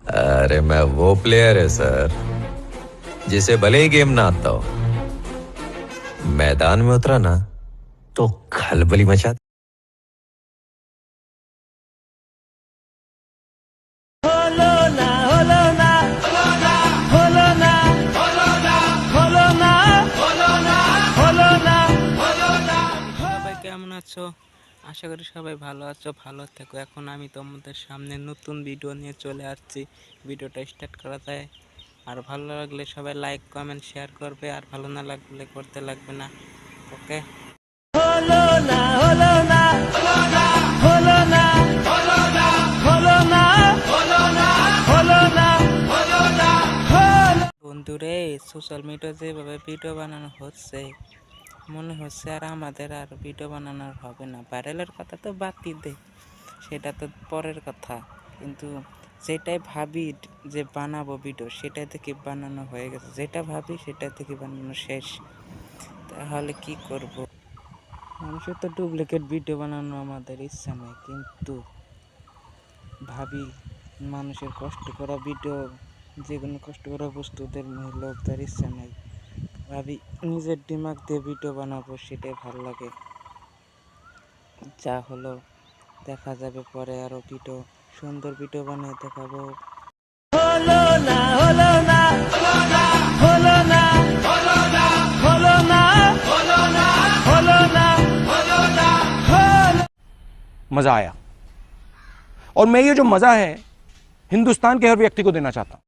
अरे मैं वो प्लेयर है सर जिसे भले ही गेम ना आता हो, मैदान में उतरा ना तो खलबली मचा। সবাই কেমন আছো? আশা করি সবাই ভালো আছো, ভালো থেকো। এখন আমি তোমাদের সামনে নতুন ভিডিও নিয়ে চলে আসছি। ভিডিওটা স্টার্ট করা যায়। আর ভালো লাগলে সবাই লাইক কমেন্ট শেয়ার করবে, আর ভালো না লাগলে করতে লাগবে না। ওকে। বন্ধুরে, সোশ্যাল মিডিয়া যেভাবে ভিডিও বানানো হচ্ছে, মনে হচ্ছে আর আমাদের আর ভিডিও বানানোর হবে না। ভাইরালের কথা তো বাদই দে, সেটা তো পরের কথা। কিন্তু যেটাই ভাবি যে বানাবো ভিডিও, সেটা থেকে বানানো হয়ে গেছে। যেটা ভাবি সেটা থেকে বানানো শেষ। তাহলে কি করব? মানুষের তো ডুপ্লিকেট ভিডিও বানানো আমাদের ইচ্ছা নেই, কিন্তু ভাবি মানুষের কষ্ট করা ভিডিও, যে কোনো কষ্ট করা বস্তুদের লোকদের ইচ্ছা নেই। ভাবি নিজের দিমাগ দিয়ে ভিডিও বানাবো, সেটাই ভালো লাগে। যা হলো দেখা যাবে পরে, আরো ভিডিও, সুন্দর ভিডিও বানিয়ে দেখাবো। मजा आया और मैं ये जो मजा है हिंदुस्तान के हर व्यक्ति को देना चाहता हूं।